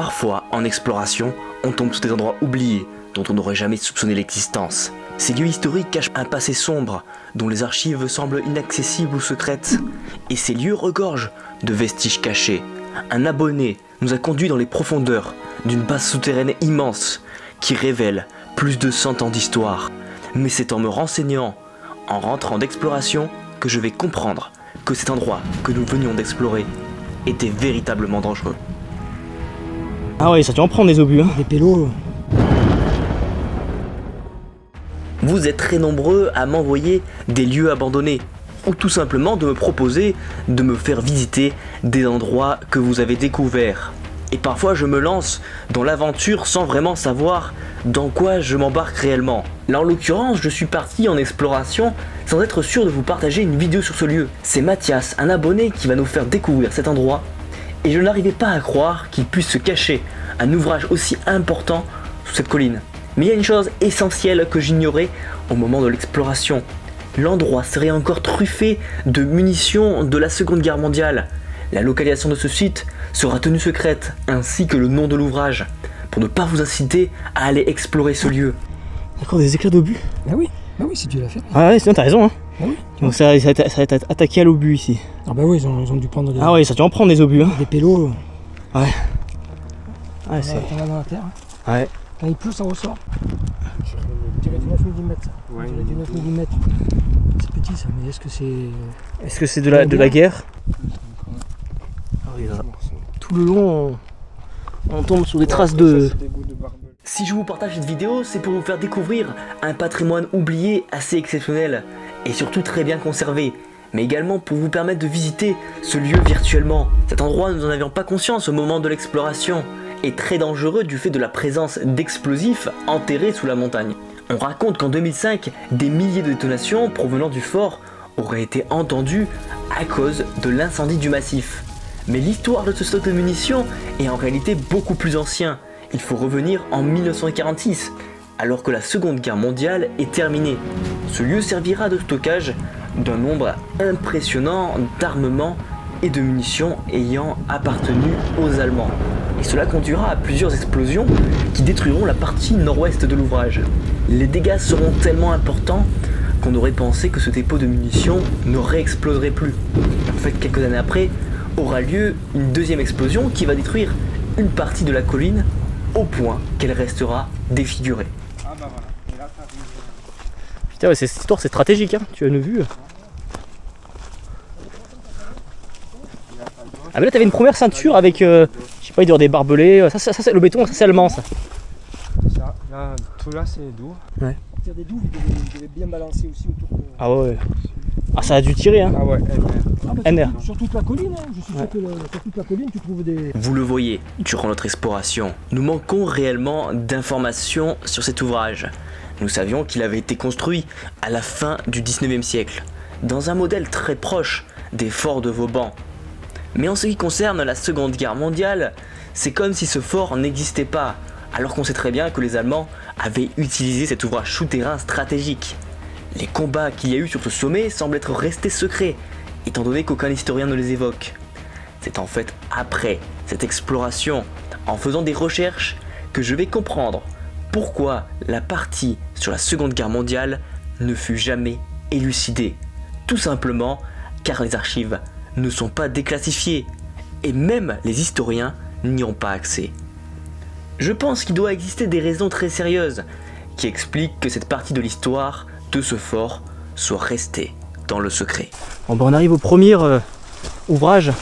Parfois, en exploration, on tombe sur des endroits oubliés dont on n'aurait jamais soupçonné l'existence. Ces lieux historiques cachent un passé sombre dont les archives semblent inaccessibles ou secrètes. Et ces lieux regorgent de vestiges cachés. Un abonné nous a conduits dans les profondeurs d'une base souterraine immense qui révèle plus de 100 ans d'histoire. Mais c'est en me renseignant, en rentrant d'exploration, que je vais comprendre que cet endroit que nous venions d'explorer était véritablement dangereux. Ah ouais, ça tu en prends des obus, hein. Des pélos. Vous êtes très nombreux à m'envoyer des lieux abandonnés ou tout simplement de me proposer de me faire visiter des endroits que vous avez découverts. Et parfois je me lance dans l'aventure sans vraiment savoir dans quoi je m'embarque réellement. Là en l'occurrence je suis parti en exploration sans être sûr de vous partager une vidéo sur ce lieu. C'est Mathias, un abonné qui va nous faire découvrir cet endroit et je n'arrivais pas à croire qu'il puisse se cacher un ouvrage aussi important sous cette colline. Mais il y a une chose essentielle que j'ignorais au moment de l'exploration. L'endroit serait encore truffé de munitions de la Seconde Guerre mondiale. La localisation de ce site sera tenue secrète, ainsi que le nom de l'ouvrage, pour ne pas vous inciter à aller explorer ce lieu. D'accord, des éclats d'obus. Bah oui, si tu l'as fait. Ah ouais, sinon t'as raison, hein. Ah oui. Donc ça va être attaqué à l'obus ici. Ah bah oui, ils ont dû prendre des, Ah ouais, ça tu en prends des obus, hein. des pélos. Ouais. Ouais, Ça va dans la terre. Hein. Ouais. Quand il pleut, ça ressort. Je dirais du 9 mm. Ouais. Je dirais du 9 mm. C'est petit ça, mais est-ce que c'est... Est-ce que c'est de la guerre? Ah oui, là. Tout le long, on tombe sur des traces de... Si je vous partage cette vidéo, c'est pour vous faire découvrir un patrimoine oublié assez exceptionnel et surtout très bien conservé, mais également pour vous permettre de visiter ce lieu virtuellement. Cet endroit, nous n'en avions pas conscience au moment de l'exploration, est très dangereux du fait de la présence d'explosifs enterrés sous la montagne. On raconte qu'en 2005, des milliers de détonations provenant du fort auraient été entendues à cause de l'incendie du massif. Mais l'histoire de ce stock de munitions est en réalité beaucoup plus ancien. Il faut revenir en 1946, alors que la Seconde Guerre mondiale est terminée. Ce lieu servira de stockage d'un nombre impressionnant d'armements et de munitions ayant appartenu aux Allemands. Et cela conduira à plusieurs explosions qui détruiront la partie nord-ouest de l'ouvrage. Les dégâts seront tellement importants qu'on aurait pensé que ce dépôt de munitions ne réexploserait plus. En fait, quelques années après, aura lieu une deuxième explosion qui va détruire une partie de la colline au point qu'elle restera défigurée. Ah bah voilà, et là t'arrives... Putain ouais, cette histoire c'est stratégique, hein. Tu as une vue. Ah mais là t'avais une première ceinture avec, je sais pas, il doit y avoir des barbelés, ça c'est le béton, ça c'est allemand ça. Ça, là, tout là c'est doux. Ouais. À partir des douves, il devait bien balancer aussi autour de... Ah ouais. Ah ça a dû tirer, hein. Ah ouais, Ah bah, NR. sur toute la colline, hein. Je suis sûr que sur toute la colline, tu trouves des... Vous le voyez, durant notre exploration, nous manquons réellement d'informations sur cet ouvrage. Nous savions qu'il avait été construit à la fin du 19e siècle, dans un modèle très proche des forts de Vauban. Mais en ce qui concerne la Seconde Guerre mondiale, c'est comme si ce fort n'existait pas, alors qu'on sait très bien que les Allemands avaient utilisé cet ouvrage souterrain stratégique. Les combats qu'il y a eu sur ce sommet semblent être restés secrets, étant donné qu'aucun historien ne les évoque. C'est en fait après cette exploration, en faisant des recherches, que je vais comprendre pourquoi la partie sur la Seconde Guerre mondiale ne fut jamais élucidée. Tout simplement car les archives ne sont pas déclassifiées, et même les historiens n'y ont pas accès. Je pense qu'il doit exister des raisons très sérieuses qui expliquent que cette partie de l'histoire de ce fort soit restée dans le secret. Bon bah on arrive au premier ouvrage.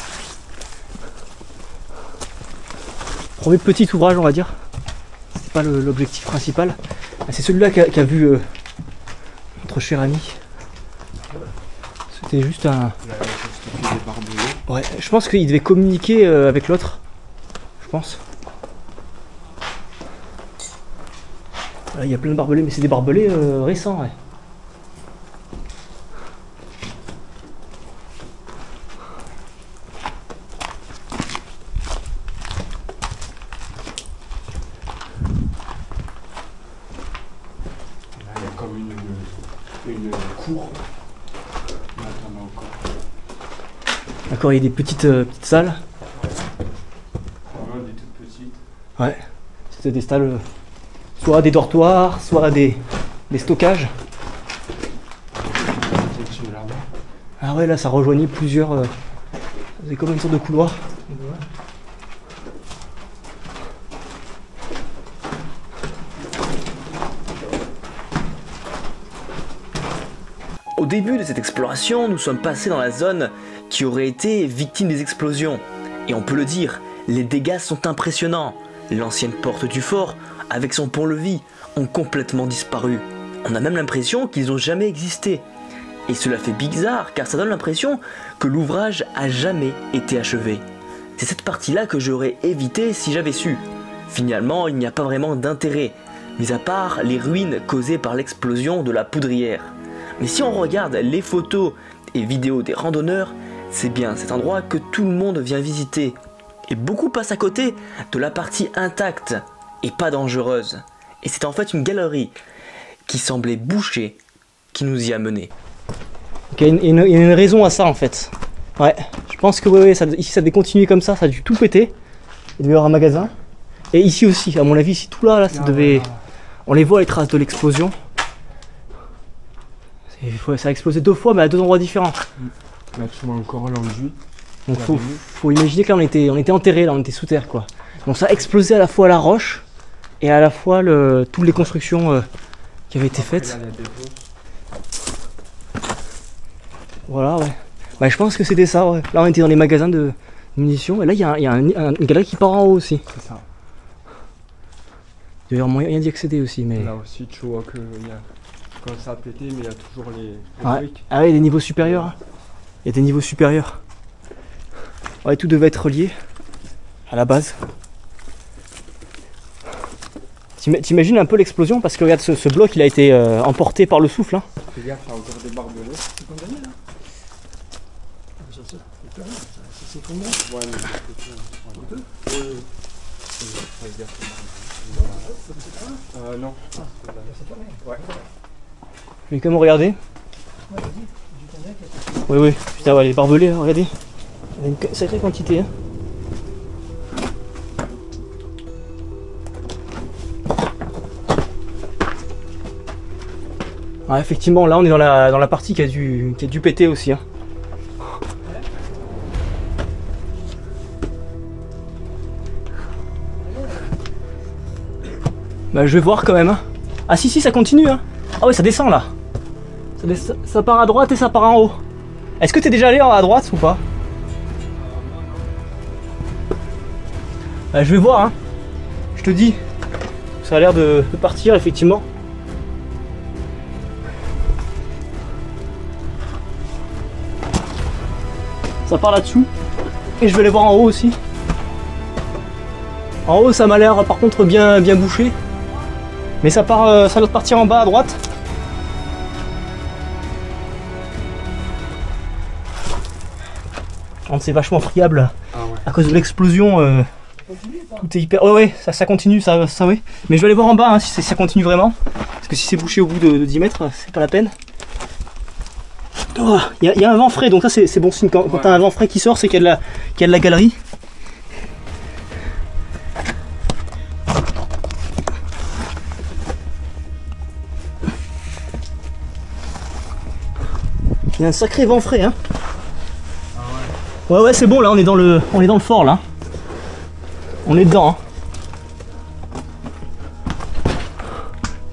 Premier petit ouvrage on va dire. C'est pas l'objectif principal. C'est celui-là qu'a vu notre cher ami. C'était juste un... Ouais, je pense qu'il devait communiquer avec l'autre. Je pense. Là, il y a plein de barbelés, mais c'est des barbelés récents, ouais. Là il y a comme une cour. Là t'en as encore. D'accord, il y a des petites salles. Vraiment des toutes petites. Ouais, c'était des stalles, soit des dortoirs, soit des stockages. Ah ouais, là ça rejoignait plusieurs... c'est comme une sorte de couloir. Au début de cette exploration, nous sommes passés dans la zone qui aurait été victime des explosions. Et on peut le dire, les dégâts sont impressionnants. L'ancienne porte du fort, avec son pont-levis, ont complètement disparu. On a même l'impression qu'ils n'ont jamais existé. Et cela fait bizarre car ça donne l'impression que l'ouvrage a jamais été achevé. C'est cette partie-là que j'aurais évité si j'avais su. Finalement, il n'y a pas vraiment d'intérêt, mis à part les ruines causées par l'explosion de la poudrière. Mais si on regarde les photos et vidéos des randonneurs, c'est bien cet endroit que tout le monde vient visiter. Et beaucoup passent à côté de la partie intacte et pas dangereuse. Et c'est en fait une galerie qui semblait bouchée qui nous y a menés. Il y a une raison à ça en fait. Ouais, je pense que ouais, ici ça devait continuer comme ça a dû tout péter. Il devait y avoir un magasin. Et ici aussi, à mon avis, ici tout là ça devait... On les voit les traces de l'explosion. Ça a explosé 2 fois mais à 2 endroits différents. Là tu vois encore l'enduit. Donc faut imaginer que là on était enterrés, là on était sous terre quoi. Donc ça a explosé à la fois la roche et à la fois toutes les constructions qui avaient été faites. Là, il y a des bosses. Voilà ouais. Bah je pense que c'était ça ouais. Là on était dans les magasins de munitions et là il y a une galerie qui part en haut aussi. C'est ça. Il y a moyen d'y accéder aussi mais... Là aussi tu vois que quand ça a pété mais il y a toujours les briques. Ah ouais, des niveaux supérieurs. Il y a des niveaux supérieurs. Ouais, tout devait être relié à la base. T'imagines un peu l'explosion parce que regarde ce bloc il a été emporté par le souffle. Hein. Fais gaffe, il y a encore des barbelés. C'est condamné là. C'est tombé. Ouais, mais non. Ouais. Je vais quand même regarder. Oui, oui. Putain, ouais, les barbelés, hein, regardez. Il y a une sacrée quantité. Hein. Ouais, effectivement, là on est dans la partie qui a dû péter aussi. Hein. Bah, je vais voir quand même. Hein. Ah si ça continue. Hein. Ah ouais ça descend là. Ça part à droite et ça part en haut. Est-ce que t'es déjà allé à droite ou pas? Bah, je vais voir. Hein. Je te dis. Ça a l'air de partir effectivement. Ça part là-dessous. Et je vais aller voir en haut aussi. En haut ça m'a l'air par contre bien bouché. Mais ça doit partir en bas à droite. C'est vachement friable à cause de l'explosion. Tout est hyper... Ouais, ça continue, ça ouais. Mais je vais aller voir en bas hein, si ça continue vraiment. Parce que si c'est bouché au bout de 10 mètres, c'est pas la peine. Oh, y a un vent frais, donc ça c'est bon signe. Quand t'as un vent frais qui sort, c'est qu'il y a de la galerie. Il y a un sacré vent frais hein. Ouais c'est bon là on est dans le fort là. On est dedans hein.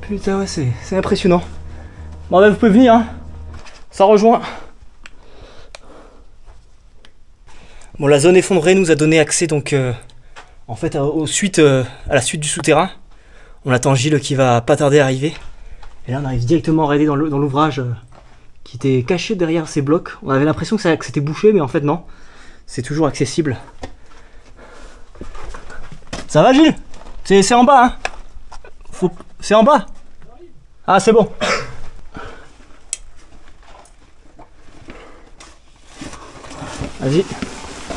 Putain ouais c'est impressionnant. Bon bah vous pouvez venir hein. Ça rejoint. Bon la zone effondrée nous a donné accès donc en fait à la suite du souterrain. On attend Gilles qui va pas tarder à arriver. Et là on arrive directement à regarder dans l'ouvrage qui était caché derrière ces blocs. On avait l'impression que c'était bouché mais en fait non. C'est toujours accessible. Ça va Gilles? C'est en bas hein. C'est en bas. Ah c'est bon. Vas-y,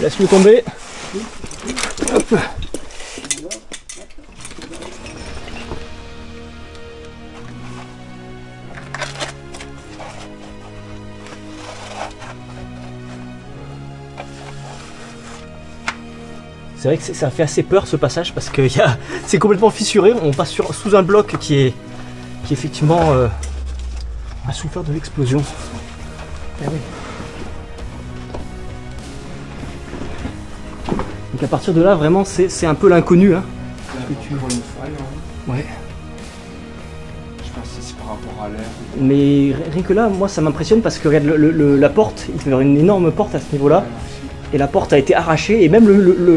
laisse-le tomber. Hop. C'est vrai que ça fait assez peur ce passage parce que c'est complètement fissuré. On passe sous un bloc qui effectivement a souffert de l'explosion. Ah oui. Donc à partir de là, vraiment, c'est un peu l'inconnu. Hein. Ouais. Je pense que c'est par rapport à l'air. Mais rien que là, moi ça m'impressionne parce que regarde la porte, il devait y avoir une énorme porte à ce niveau-là. Et la porte a été arrachée et même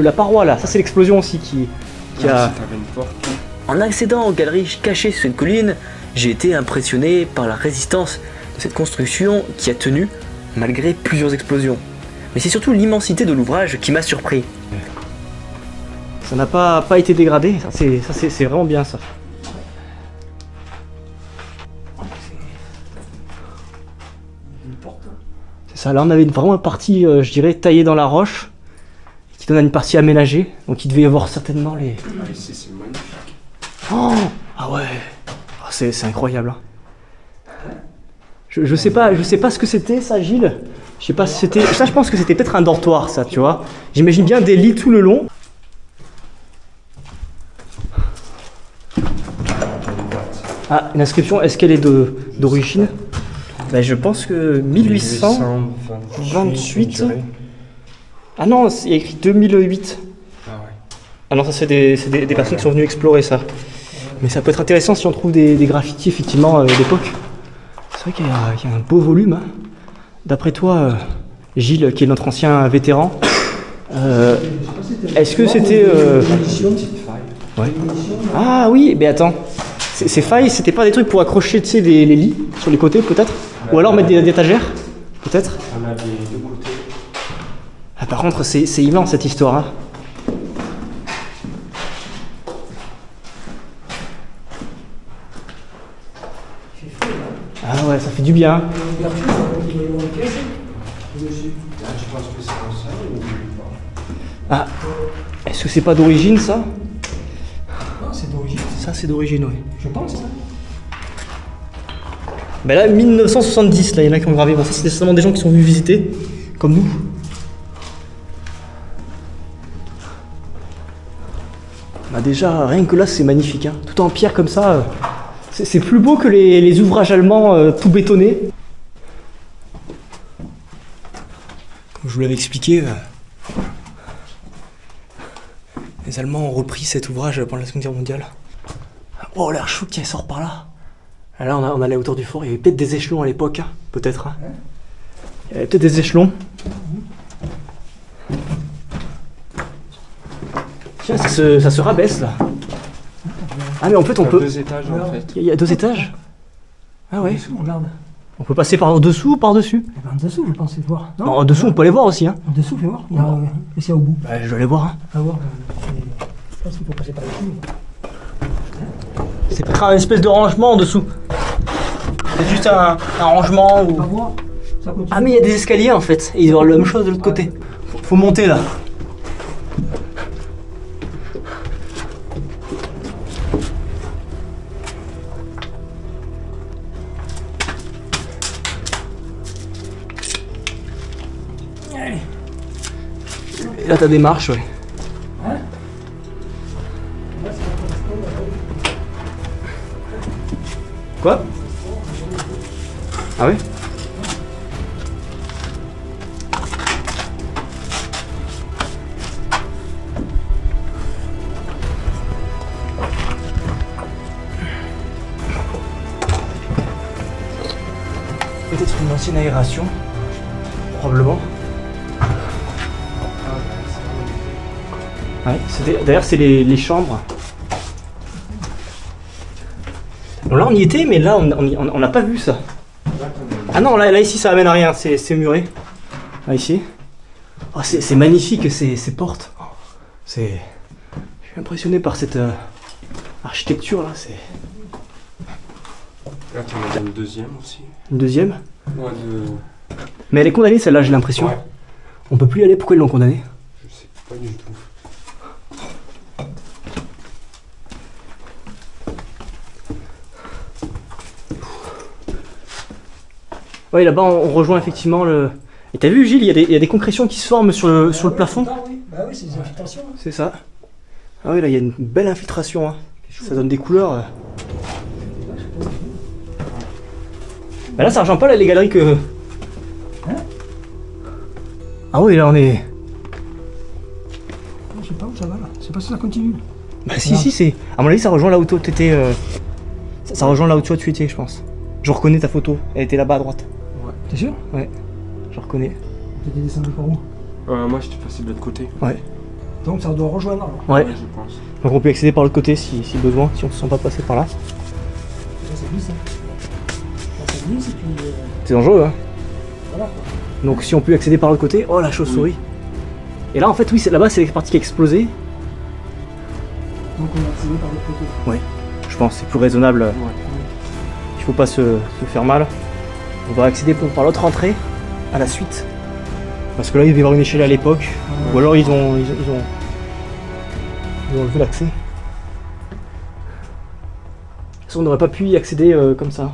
la paroi là, ça c'est l'explosion aussi qui a... En accédant aux galeries cachées sur une colline, j'ai été impressionné par la résistance de cette construction qui a tenu malgré plusieurs explosions. Mais c'est surtout l'immensité de l'ouvrage qui m'a surpris. Ça n'a pas été dégradé, c'est vraiment bien ça. C'est ça, là on avait vraiment une partie, je dirais, taillée dans la roche, qui donne à une partie aménagée, donc il devait y avoir certainement les... Ah, ici c'est magnifique. Oh, ah ouais, oh, c'est incroyable. Hein. Je sais pas ce que c'était ça, Gilles. Je sais pas si c'était... Ça je pense que c'était peut-être un dortoir ça, tu vois. J'imagine bien des lits tout le long. Ah, une inscription, est-ce qu'elle est d'origine? Ben, je pense que 1828. Ah non, il y a écrit 2008. Ah ouais. Ah non, ça c'est des personnes qui sont venues explorer ça. Mais ça peut être intéressant si on trouve des graffitis effectivement d'époque. C'est vrai qu'il y a un beau volume. Hein. D'après toi, Gilles, qui est notre ancien vétéran, est-ce que c'était... Ouais. Ah oui, mais attends. Ces failles, c'était pas des trucs pour accrocher, tu sais, les lits sur les côtés peut-être? Ou alors mettre des étagères peut-être? On a des deux côtés. Ah, par contre, c'est immense cette histoire. Hein. Ah ouais, ça fait du bien. Là, tu penses que c'est comme ça ou pas? Ah, est-ce que c'est pas d'origine ça? Non, c'est d'origine. Ça c'est d'origine, oui. Je pense. Hein. Ben là, 1970, là, il y en a qui ont gravé. Bon, ça, c'est seulement des gens qui sont venus visiter, comme nous. Bah déjà, rien que là, c'est magnifique. Hein. Tout en pierre comme ça, c'est plus beau que les ouvrages allemands tout bétonnés. Comme je vous l'avais expliqué, les Allemands ont repris cet ouvrage pendant la Seconde Guerre mondiale. Oh, l'air chaud qui sort par là. Là, on allait autour du fort, il y avait peut-être des échelons à l'époque, hein, peut-être. Hein. Il y avait peut-être des échelons. Tiens, ça se rabaisse là. Ah, mais en fait, on peut. Deux étages en fait. Il y a 2 étages. Ah ouais. Regarde. On peut passer par dessous ou par dessus? Eh ben, en dessous, je pense, voir. Non, en dessous, on peut aller voir aussi. Hein. En dessous, fais voir. Il y a, c'est au bout. Bah, je vais aller voir. Hein. À voir. Je pense qu'il faut passer par dessus. C'est peut-être un espèce de rangement en dessous. C'est juste un rangement ou... On va voir. Ça continue. Ah mais il y a des escaliers en fait. Et il doit y avoir la même chose de l'autre côté. Faut monter là. Et là t'as des marches, ouais. Quoi? Ah ouais? Peut-être une ancienne aération, probablement. Ouais, d'ailleurs c'est les chambres. Bon, là on y était, mais là on n'a pas vu ça. Ah non, là ici ça amène à rien, c'est muré. Là ici. Oh, c'est magnifique ces portes. Je suis impressionné par cette architecture là. Là tu en as une deuxième aussi. Une deuxième? Ouais, Mais elle est condamnée celle-là, j'ai l'impression. Ouais. On peut plus y aller, pourquoi ils l'ont condamnée? Je sais pas du tout. Ouais, là-bas on rejoint effectivement le... Et t'as vu Gilles, il y a des concrétions qui se forment sur le plafond. Bah oui, c'est des infiltrations. Hein. C'est ça. Ah oui, là, il y a une belle infiltration. Hein. Ça donne des couleurs. Bah là, ça rejoint pas les galeries que... Hein? Ah oui, là, on est... Je sais pas où ça va, là. C'est pas si ça continue. Bah si, si, c'est... À mon avis, ça rejoint là où toi t'étais... Ça rejoint là où toi tu étais, je pense. Je reconnais ta photo. Elle était là-bas à droite. Ouais. T'es sûr? Ouais. Je reconnais. T'étais descendu par où? Moi, j'étais passé de l'autre côté. Ouais. Donc ça doit rejoindre, alors. Ouais. Je pense. Donc on peut accéder par l'autre côté si besoin, si on se sent pas passer par là. Ça glisse, hein. Ça glisse, et puis... C'est dangereux, hein. voilà, quoi. Donc si on peut accéder par l'autre côté... Oh, la chauve-souris. Et là, en fait, oui, là-bas, c'est la partie qui a explosé. Donc on va accéder par l'autre côté. Ouais. Je pense que c'est plus raisonnable. Ouais. Il faut pas se faire mal. On va accéder par l'autre entrée à la suite. Parce que là, il devait y avoir une échelle à l'époque. Ou alors ils ont enlevé l'accès. De toute façon, on n'aurait pas pu y accéder comme ça.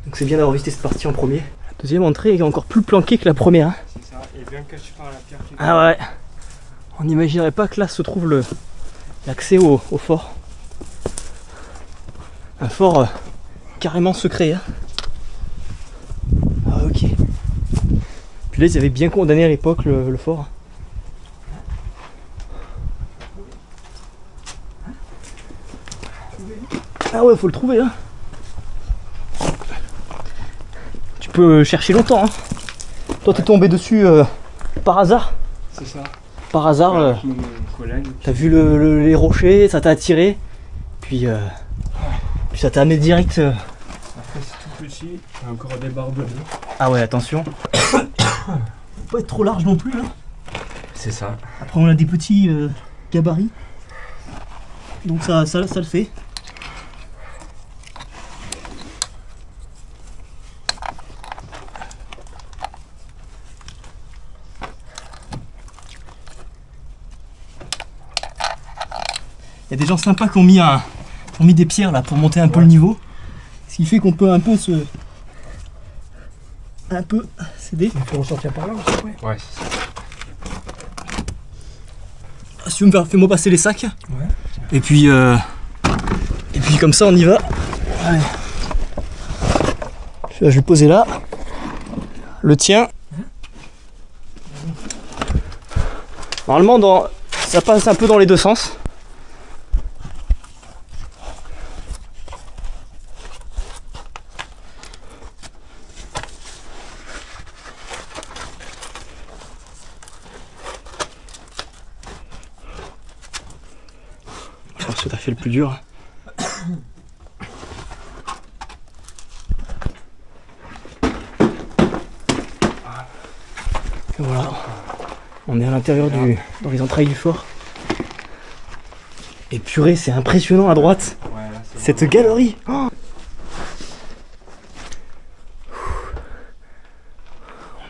Donc c'est bien d'avoir visité cette partie en premier. La deuxième entrée est encore plus planquée que la première. Hein. C'est ça, et bien caché par la pierre qui... Ah ouais. On n'imaginerait pas que là se trouve l'accès au fort. Un fort carrément secret. Hein. Ah ok. Puis là ils avaient bien condamné à l'époque le fort. Ah ouais, faut le trouver hein. Tu peux chercher longtemps hein. Toi t'es tombé dessus par hasard. C'est ça. Par hasard, Avec mon collègue. t'as vu les rochers, ça t'a attiré, puis ça t'a amené direct. Après c'est tout petit, il y a encore des barbelés. Ah ouais, attention. Pas être trop large non plus. Hein. C'est ça. Après on a des petits gabarits, donc ça le fait. Il y a des gens sympas qui ont mis des pierres là pour monter un peu le niveau. Ce qui fait qu'on peut un peu céder. Il faut ressortir par là aussi, ouais. Ouais, c'est ça. Si tu veux me faire, fais-moi passer les sacs. Ouais. Et puis comme ça on y va. Allez. Je vais le poser là. Le tien. Normalement ça passe un peu dans les deux sens. Je pense que t'as fait le plus dur. Et voilà. On est à l'intérieur dans les entrailles du fort. Et purée, c'est impressionnant à droite. Ouais, là, c'est Cette galerie. Oh,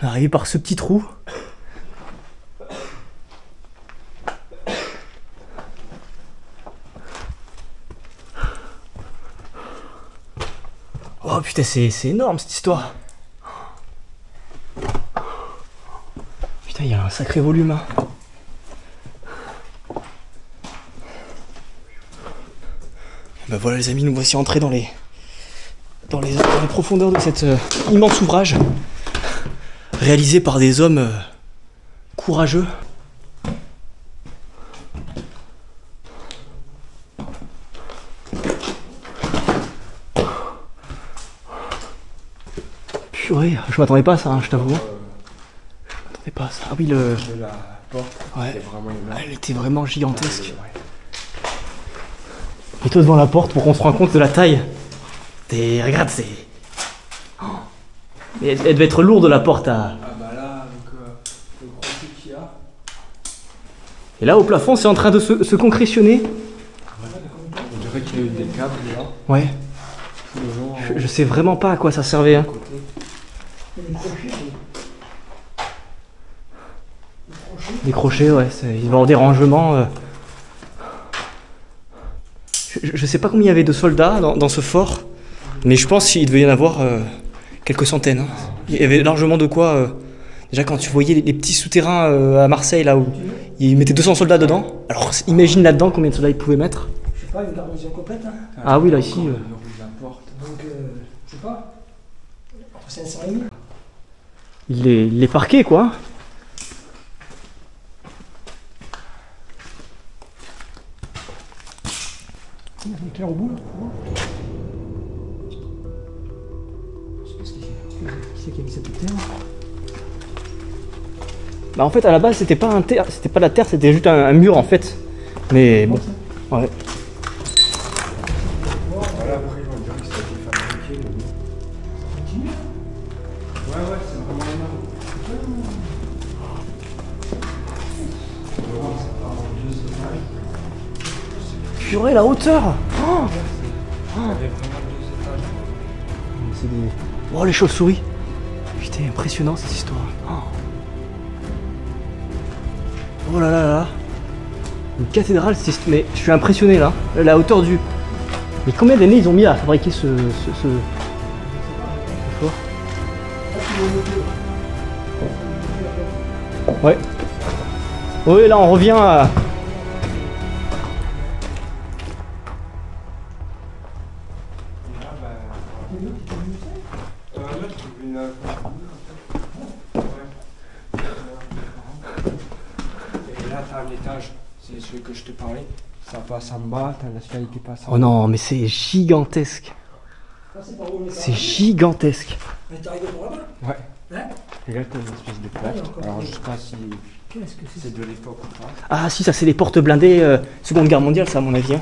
on est arrivé par ce petit trou. Oh putain, c'est énorme cette histoire. Putain, il y a un sacré volume. Hein. Ben voilà les amis, nous voici entrés dans les profondeurs de cet immense ouvrage réalisé par des hommes courageux. Purée, je m'attendais pas à ça, hein, je t'avoue. Je m'attendais pas à ça. Ah oui, de la porte. Ouais. C'est vraiment énorme. Elle était vraiment gigantesque. Et toi devant la porte pour qu'on se rende compte de la taille. Regarde, c'est... Oh. Mais elle devait être lourde la porte à... Ah bah là, avec le gros truc qu'il y a. Et là au plafond c'est en train de se concrétionner. On dirait qu'il y a eu des câbles là. Ouais. Devant, Je sais vraiment pas à quoi ça servait. Hein. côté. Des crochets, ouais. Il va y avoir des rangements. Je sais pas combien il y avait de soldats dans ce fort. Mais je pense qu'il devait y en avoir quelques centaines. Hein. Il y avait largement de quoi Déjà, quand tu voyais les petits souterrains à Marseille, là où ils mettaient 200 soldats dedans, alors imagine là-dedans combien de soldats ils pouvaient mettre. Je sais pas, une garnison complète. Hein. Ah oui, là, ici. Donc, je sais pas, entre 500 et 1000. Il est parqué, quoi. Il y a un éclair au bout, là. Qui c'est qui a mis cette terre? Bah en fait à la base c'était pas de la terre, c'était juste un mur en fait. Mais bon. Ouais. Voilà, après ils vont dire que ça a été fabriqué. Ouais, c'est vraiment énorme. Purée la hauteur. Oh, Ça avait vraiment 2 étages. c'est des... Oh les chauves-souris. Putain impressionnant cette histoire. Oh là là là. Une cathédrale, mais je suis impressionné là. La hauteur du... Mais combien d'années ils ont mis à fabriquer ce fort? Ouais. Oui là on revient à... Et là, t'as un étage, c'est celui que je te parlais. Ça passe en bas, t'as l'escalier qui passe en Oh non, mais c'est gigantesque. C'est gigantesque. Mais t'es arrivé pour là-bas? Ouais. Hein? Et là, t'as une espèce de plaque. Alors, je sais pas si Qu'est-ce que c'est? c'est de l'époque ou pas. Ah si, ça c'est les portes blindées Seconde Guerre mondiale, ça à mon avis. Hein.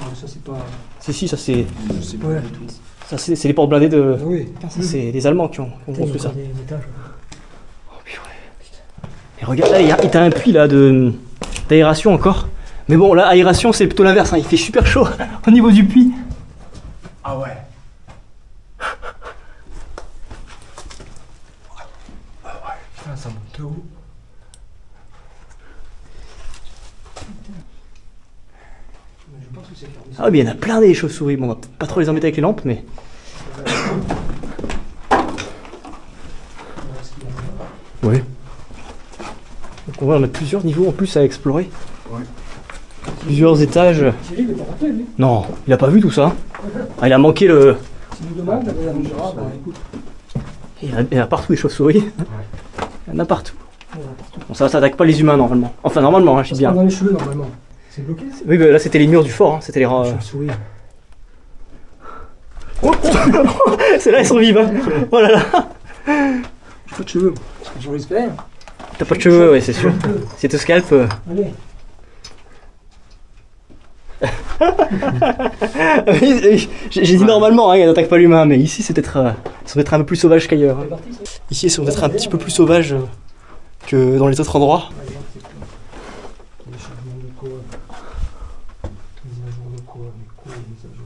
Non, ça c'est pas. Si, ça c'est... Je sais pas Ouais. du tout. Ça c'est les portes blindées de... Ah oui. Putain, ça c'est les Allemands qui ont construit ça. Des étages. Oh purée. Et regarde là, il y a un puits là d'aération encore. Mais bon, là, aération c'est plutôt l'inverse, hein. Il fait super chaud au niveau du puits. Ah ouais. Putain, ça monte où? Je pense que c'est fermé. Ah oui, il y en a plein des chauves-souris. Bon, on va pas trop les embêter avec les lampes, mais... Oui. Donc on va en a plusieurs niveaux en plus à explorer. Ouais. Plusieurs étages. C'est lui qui est pas rentré, lui. Non, il a pas vu tout ça. Ah, il a manqué le... S'il nous demande, on dira, bah écoute. Il y en a partout les chauves-souris. Il y en a partout. Bon, ça s'attaque pas les humains normalement. Enfin normalement, hein, je dis bien. Dans les cheveux, normalement. C'est bloqué? Oui, bah, là c'était les murs du fort, hein. C'était les... Chauve-souris. Oh c'est là, ils sont vivants. Oh là là. J'ai pas de cheveux. J'en espère. T'as pas de cheveux, ouais, c'est sûr. Si te scalp... Allez. J'ai dit normalement, hein, ils n'attaquent pas l'humain, mais ici c'est peut-être ils sont peut-être un peu plus sauvages qu'ailleurs. Hein. Ici ils sont peut-être un petit peu plus sauvages que dans les autres endroits.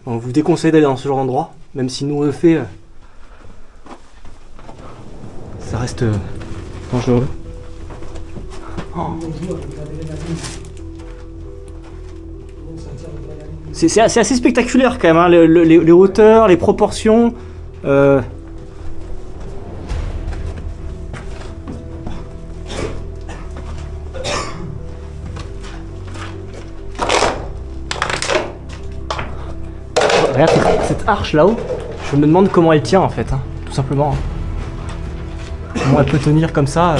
On vous déconseille d'aller dans ce genre d'endroit, même si nous on le fait, ça reste dangereux. Oh. C'est assez spectaculaire quand même, hein, les hauteurs, les proportions. Regarde cette arche là-haut, je me demande comment elle tient en fait, hein, tout simplement. Comment elle peut tenir comme ça.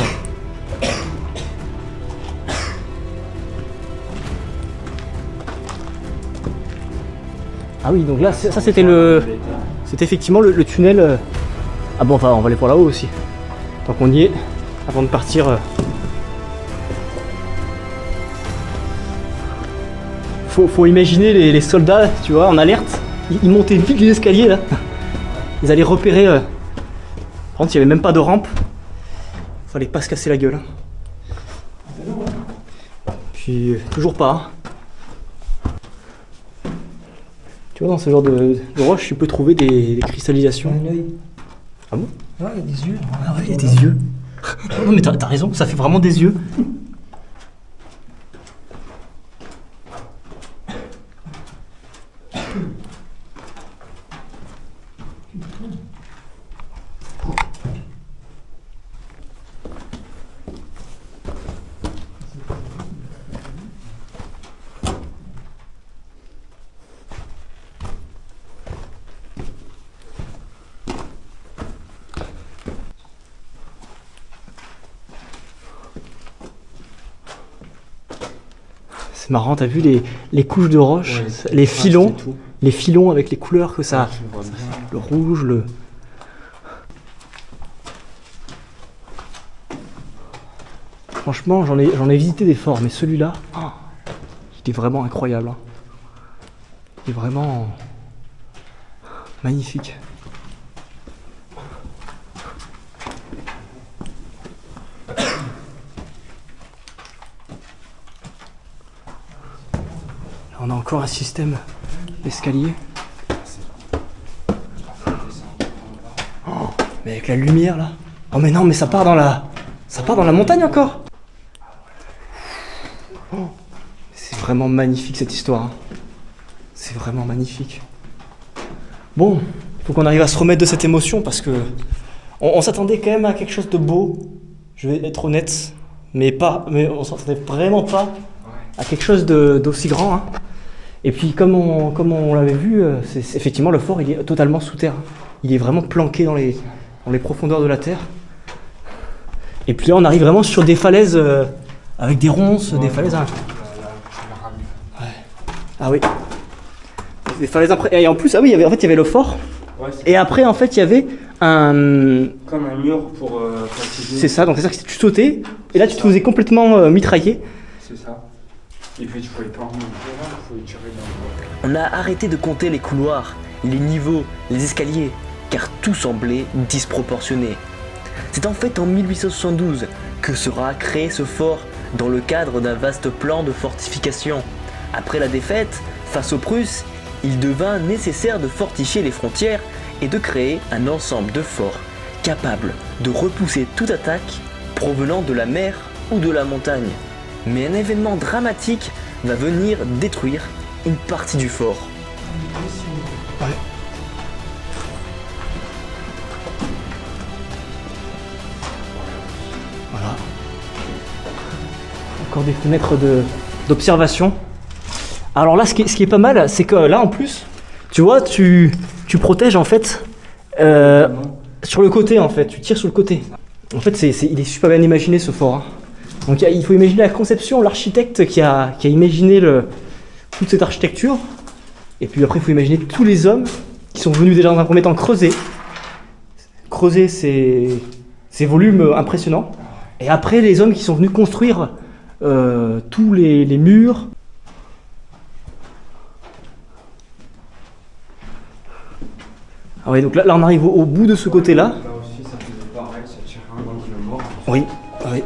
Ah oui, donc là, ça c'était le... C'était effectivement le tunnel... Ah bon, enfin, on va aller pour là-haut aussi. Tant qu'on y est, avant de partir... Faut imaginer les soldats, tu vois, en alerte. Ils montaient vite les escaliers, là. Ils allaient repérer... Par contre, il n'y avait même pas de rampe. Fallait pas se casser la gueule. Puis, toujours pas, hein. Tu vois, dans ce genre de roche, tu peux trouver des cristallisations. Un œil. Ah bon? Ah, il y a des yeux. Ah ouais, il y a des yeux. Non mais t'as raison, ça fait vraiment des yeux. C'est marrant, t'as vu les couches de roche, Ouais, les filons, et tout. les filons avec les couleurs que ça, Je vois bien. le rouge, le... Franchement, j'en ai visité des forts, mais celui-là, oh, il est vraiment incroyable. Hein. Il est vraiment magnifique. Là, on a encore un système d'escalier. Oh, mais avec la lumière là. Oh mais non, mais ça part dans la montagne encore. Oh, c'est vraiment magnifique cette histoire. Hein. C'est vraiment magnifique. Bon, il faut qu'on arrive à se remettre de cette émotion parce que on s'attendait quand même à quelque chose de beau. Je vais être honnête, mais on s'attendait vraiment pas à quelque chose d'aussi grand. Hein. Et puis comme on l'avait vu, effectivement le fort il est totalement sous terre. Il est vraiment planqué dans les profondeurs de la terre. Et puis là on arrive vraiment sur des falaises avec des ronces, des falaises. Hein. Ouais. Ah oui. Des falaises et en plus, ah oui, il y avait le fort. Ouais, Et après en fait il y avait un... comme un mur pour continuer. C'est ça, donc c'est-à-dire que tu sautais et là tu te faisais complètement mitrailler. C'est ça. Et puis tu pouvais pas remonter là, il faut tirer dans On a arrêté de compter les couloirs, les niveaux, les escaliers, car tout semblait disproportionné. C'est en fait en 1872 que sera créé ce fort dans le cadre d'un vaste plan de fortification. Après la défaite, face aux Prusses, il devint nécessaire de fortifier les frontières et de créer un ensemble de forts capables de repousser toute attaque provenant de la mer ou de la montagne. Mais un événement dramatique va venir détruire une partie du fort. Ouais. Voilà. Encore des fenêtres d'observation. Alors là, ce qui est pas mal, c'est que là en plus, tu vois, tu protèges en fait sur le côté en fait, tu tires sur le côté. En fait, il est super bien imaginé ce fort. Hein. Donc il faut imaginer la conception, l'architecte qui a imaginé toute cette architecture. Et puis après, il faut imaginer tous les hommes qui sont venus déjà dans un premier temps creuser ces volumes impressionnants. Et après, les hommes qui sont venus construire tous les murs. Ah ouais, donc là on arrive au bout de ce côté-là. Là aussi, ça faisait pareil, ça tirait un angle mort. Oui, oui.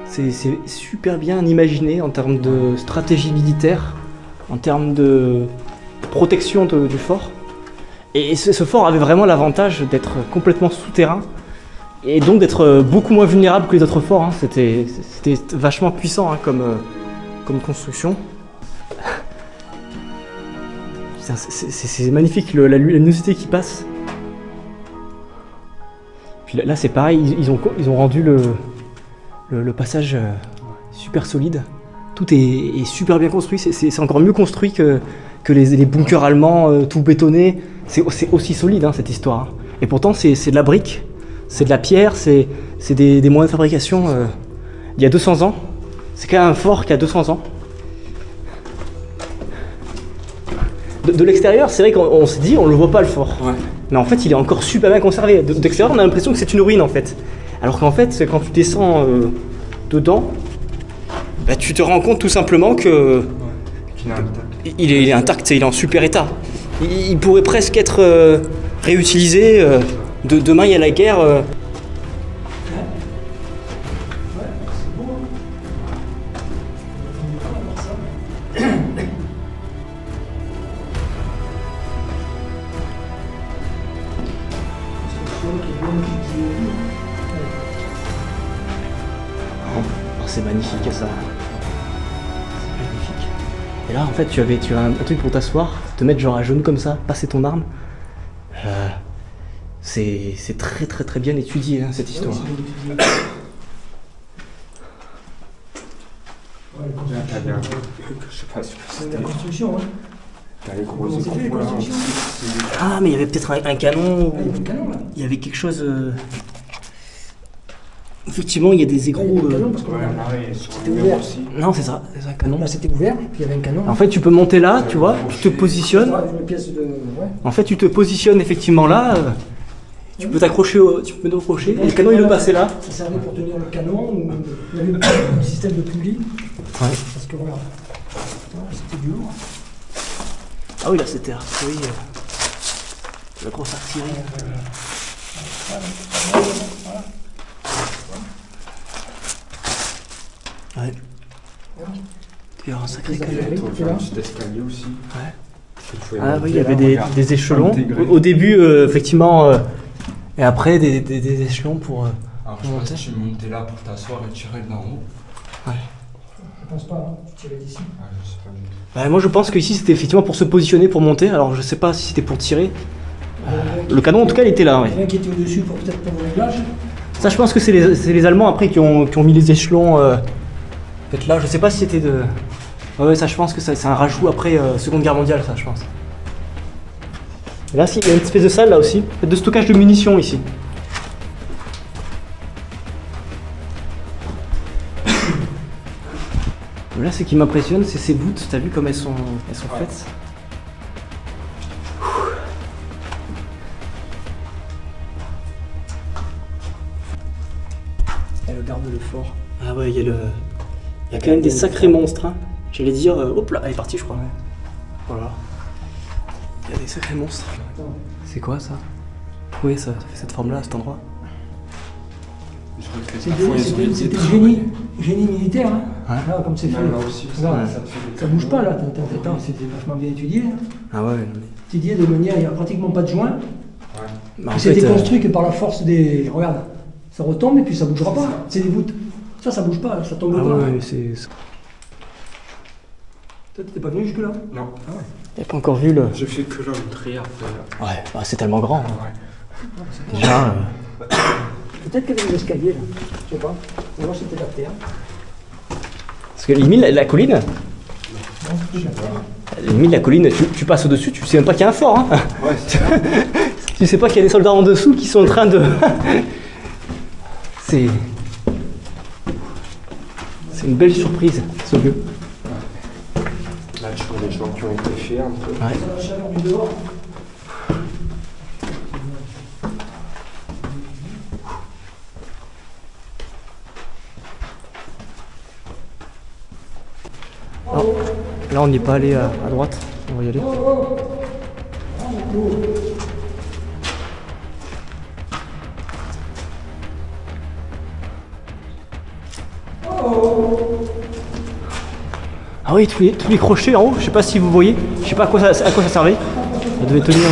C'est super bien imaginé en termes de stratégie militaire, en termes de protection du fort. Et ce fort avait vraiment l'avantage d'être complètement souterrain et donc d'être beaucoup moins vulnérable que les autres forts. Hein. C'était vachement puissant hein, comme construction. C'est magnifique la luminosité qui passe. Puis là c'est pareil, ils ont rendu le passage super solide. Tout est super bien construit, c'est encore mieux construit que les bunkers allemands tout bétonnés. C'est aussi solide hein, cette histoire. Hein. Et pourtant c'est de la brique, c'est de la pierre, c'est des moyens de fabrication il y a 200 ans. C'est quand même un fort qui a 200 ans. De l'extérieur, c'est vrai qu'on s'est dit, on le voit pas le fort. Ouais. Mais en fait, il est encore super bien conservé. D'extérieur, on a l'impression que c'est une ruine en fait. Alors qu'en fait, quand tu descends dedans, bah, tu te rends compte tout simplement que il est intact, il est en super état. Il pourrait presque être réutilisé. Demain, il y a la guerre. C'est magnifique ça. C'est magnifique. Et là en fait tu as un truc pour t'asseoir, te mettre genre à genoux comme ça, passer ton arme. C'est très très très bien étudié hein, cette histoire. Je sais pas si La construction, hein. t'as les gros Comment c'était, les écrous là. constructions Ah mais il y avait peut-être un canon. Ah, il y a un canon là. Il y avait quelque chose. effectivement, il y a des égouts. Il y a le canon, parce que Ouais, regarde, là, et sur c'était le mur ouvert. aussi. Non, c'est ça, un canon. Là, c'était ouvert, puis il y avait un canon. En fait, tu peux monter là, tu vois, tu te positionnes. Une pièce de. Ouais. En fait, tu te positionnes effectivement là. Tu peux t'accrocher, tu peux t'accrocher. Et le canon, il est passé là. Ça servait pour tenir le canon, ou il y avait un système de poulie. Ouais. Parce que regarde, c'était du lourd. Ah oui, là, c'était artillerie. La grosse artillerie. Ouais. Il y a un sacré canon. Il faut faire un petit escalier aussi. Ouais. Que tu pouvais Ah monter oui, il y là, avait regarde. des échelons. Intégré. Au début, effectivement, et après des échelons pour. Alors, je sais pas si tu montais là pour t'asseoir et tirer d'en haut. Je pense pas, hein. Tu tirais d'ici. Ah, je sais pas du tout. Bah, moi, je pense que ici, c'était effectivement pour se positionner, pour monter. Alors, je sais pas si c'était pour tirer. Le canon, en tout cas, il était là. Ouais. Il y en a qui était au-dessus pour peut-être pour le réglage. Ça, je pense que c'est les Allemands après qui ont mis les échelons. Peut-être là, je sais pas si c'était de. Ouais, ça, je pense que c'est un rajout après Seconde Guerre mondiale, ça, je pense. Et là, il y a une espèce de salle là aussi, de stockage de munitions ici. Mais là, ce qui m'impressionne, c'est ces voûtes. T'as vu comme elles sont faites? Elle garde le fort. Ah ouais, il y a quand même des sacrés monstres. Hein. J'allais dire, hop là, elle est partie, je crois. Voilà. Il y a des sacrés monstres. C'est quoi ça? Oui, ça fait cette forme-là, cet endroit. Je crois que parfois, ils ont été C'était travaillés. génie militaire. Hein. Ouais. Là, comme c'est fait. Même là aussi, Regarde, ça te fait des ça bouge pas là. Attends, c'était vachement bien étudié. Hein. Ah ouais, non mais. Étudié de manière, il n'y a pratiquement pas de joint. Ouais. Bah, en C'était fait, construit que par la force des. Regarde, ça retombe et puis ça bougera pas. C'est des voûtes. Ça bouge pas, ça tombe ah pas. ouais, c'est. Toi, t'étais pas venu jusque là? Non. J'ai pas encore vu le. J'ai fait que là, une trière. Ouais, bah, c'est tellement grand. Hein. Ouais. Déjà. Peut-être qu'il y avait des escaliers là. Je sais pas. On va voir si c'était la terre. Parce que limite, la colline. Non, je sais pas. Limite, la colline, tu passes au-dessus, tu sais même pas qu'il y a un fort. Hein. Ouais, c'est ça. Tu sais pas qu'il y a des soldats en dessous qui sont en train de. C'est une belle surprise, ce lieu. Là, tu vois les gens qui ont été faits un peu. Ouais. C'est la chaleur du dehors. Là, on n'est pas allé à droite. On va y aller. Ah oui, tous les crochets en haut, je sais pas si vous voyez. Je sais pas à quoi ça servait. Ça devait tenir.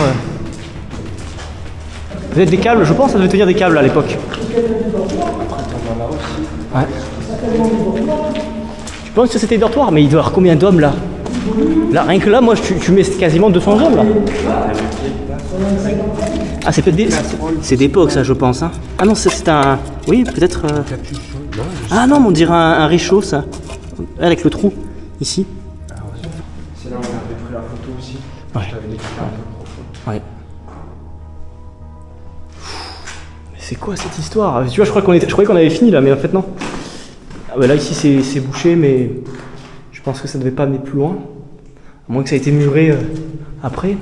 Peut-être des câbles, je pense, ça devait tenir des câbles à l'époque. Ouais. Je pense que c'était des dortoirs, mais il doit y avoir combien d'hommes là? Là, rien que là, moi, tu mets quasiment 200 hommes là. Ah, c'est peut-être des. C'est d'époque, ça, je pense. Hein. Ah non, c'est un. Oui, peut-être. Ah non, mais on dirait un réchaud, ça. Avec le trou, ici. C'est là où on avait pris la photo aussi. Ouais. Je t'avais décrit un peu profond. Ouais. Mais c'est quoi cette histoire? Tu vois, je croyais qu'on avait fini là, mais en fait, non. Ah bah là, ici, c'est bouché, mais je pense que ça ne devait pas amener plus loin. À moins que ça ait été muré après.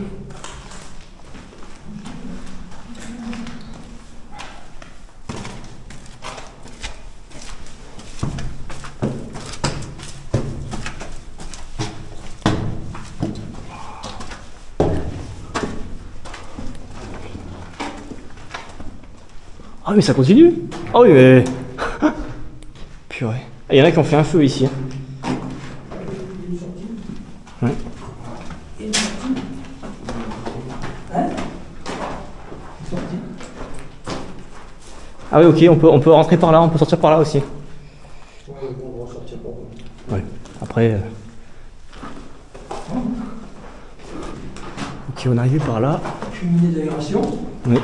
Ah mais ça continue. Ah oui mais... Purée. Il y en a qui ont fait un feu ici. Hein. Ouais. Ah oui ok, on peut rentrer par là, on peut sortir par là aussi. Ouais. Après... Ok, on est arrivé par là. Cheminée d'aération. Oui.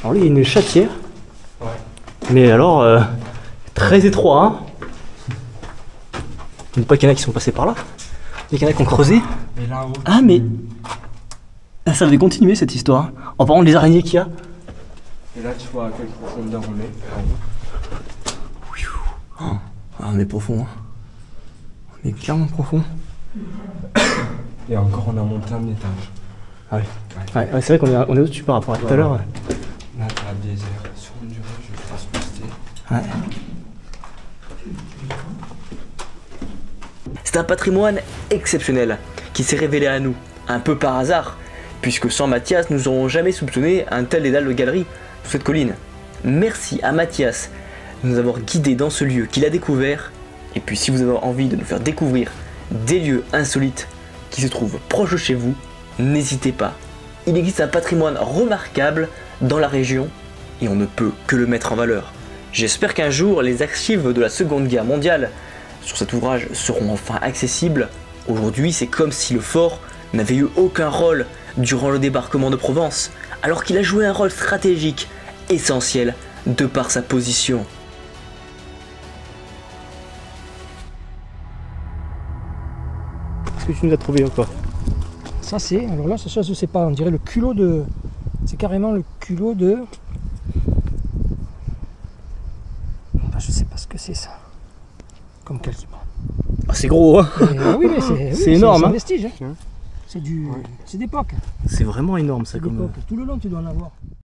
Alors là, il y a une chatière. Ouais. Mais alors, très étroit. Hein. Je ne dis pas qu'il y en a qui sont passés par là. Il y en a qui ont creusé. Mais là-haut. Ah, mais. Ah, ça devait continuer cette histoire. En parlant des araignées qu'il y a. Et là, tu vois à quelle profondeur on est. Oh, on est profond. Hein. On est clairement profond. Et encore, on a monté un étage. Ah oui. Ouais, c'est vrai qu'on est au-dessus par rapport à tout à l'heure. Là, t'as des airs sur une durée, je vais transporter. Ouais. C'est un patrimoine exceptionnel qui s'est révélé à nous, un peu par hasard, puisque sans Mathias, nous n'aurions jamais soupçonné un tel dédale de galerie sur cette colline. Merci à Mathias de nous avoir guidés dans ce lieu qu'il a découvert, et puis si vous avez envie de nous faire découvrir des lieux insolites qui se trouvent proches de chez vous, n'hésitez pas. Il existe un patrimoine remarquable dans la région, et on ne peut que le mettre en valeur. J'espère qu'un jour, les archives de la Seconde Guerre mondiale sur cet ouvrage seront enfin accessibles. Aujourd'hui, c'est comme si le fort n'avait eu aucun rôle durant le débarquement de Provence, alors qu'il a joué un rôle stratégique essentiel de par sa position. Qu'est-ce que tu nous as trouvé encore? Ça c'est, alors là, ça je sais pas, on dirait le culot de... C'est carrément le culot de... Bah, je sais pas ce que c'est ça. Comme calciment. Ah, c'est gros, hein. Oui, mais c'est énorme. C'est un Hein. vestige. Hein. C'est d'époque. C'est vraiment énorme ça comme. Tout le long tu dois en avoir.